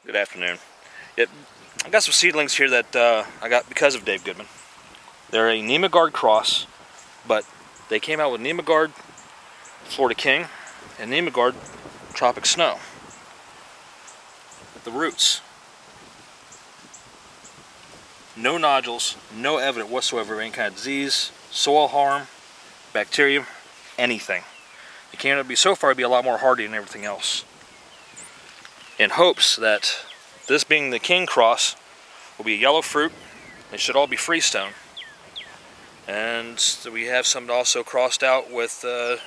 Good afternoon. I got some seedlings here that I got because of Dave Goodman. They're a Nemaguard cross, but they came out with Nemaguard Florida King and Nemaguard Tropic Snow. The roots, no nodules, no evidence whatsoever of any kind of disease, soil harm, bacteria, anything. They came out to be so far to be a lot more hardy than everything else. In hopes that this being the King cross will be a yellow fruit. They should all be freestone. And so we have some also crossed out with the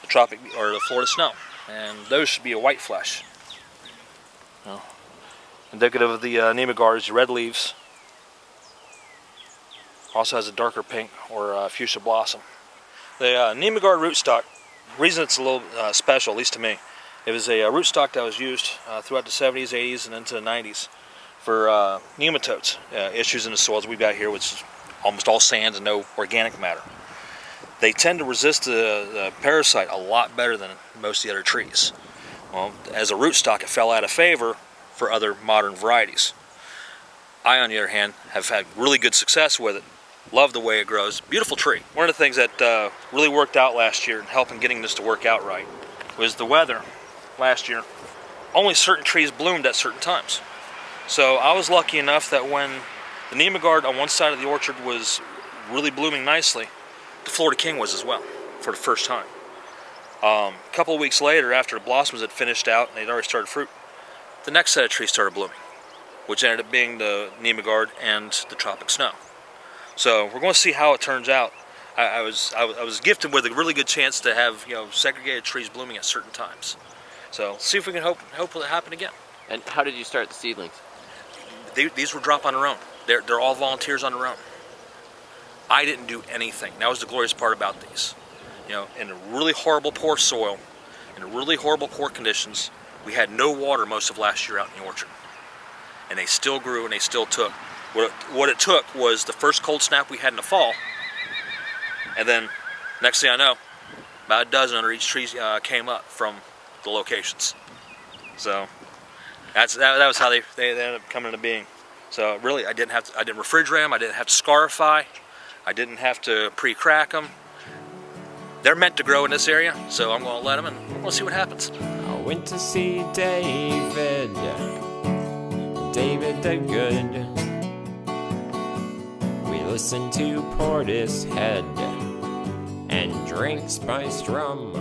tropic or the Florida Snow, and those should be a white flesh. Well, indicative of the Nemaguard is red leaves. Also has a darker pink or fuchsia blossom. The Nemaguard rootstock, reason it's a little special, at least to me, it was a rootstock that was used throughout the 70s, 80s, and into the 90s for nematodes, issues in the soils we've got here, which is almost all sands and no organic matter. They tend to resist the parasite a lot better than most of the other trees. Well, as a rootstock, it fell out of favor for other modern varieties. I, on the other hand, have had really good success with it. Love the way it grows. Beautiful tree. One of the things that really worked out last year in helping getting this to work out right was the weather. Last year, only certain trees bloomed at certain times. So I was lucky enough that when the Nemaguard on one side of the orchard was really blooming nicely, the Florida King was as well, for the first time. A couple of weeks later, after the blossoms had finished out and they'd already started fruit, the next set of trees started blooming, which ended up being the Nemaguard and the Tropic Snow. So we're going to see how it turns out. I was gifted with a really good chance to have segregated trees blooming at certain times. So see if we can hope it'll happen again. And how did you start the seedlings? These were dropped on their own. They're all volunteers on their own. I didn't do anything. That was the glorious part about these. In a really horrible poor soil, in really horrible poor conditions, we had no water most of last year out in the orchard. And they still grew and they still took. What it took was the first cold snap we had in the fall, and then next thing I know, about a dozen under each tree came up from the locations. So that was how they ended up coming into being. So really, I didn't refrigerate them. I didn't have to scarify. I didn't have to pre-crack them. They're meant to grow in this area, so I'm going to let them, and we'll see what happens. I went to see David the Good. We listened to Portishead and drank spiced rum.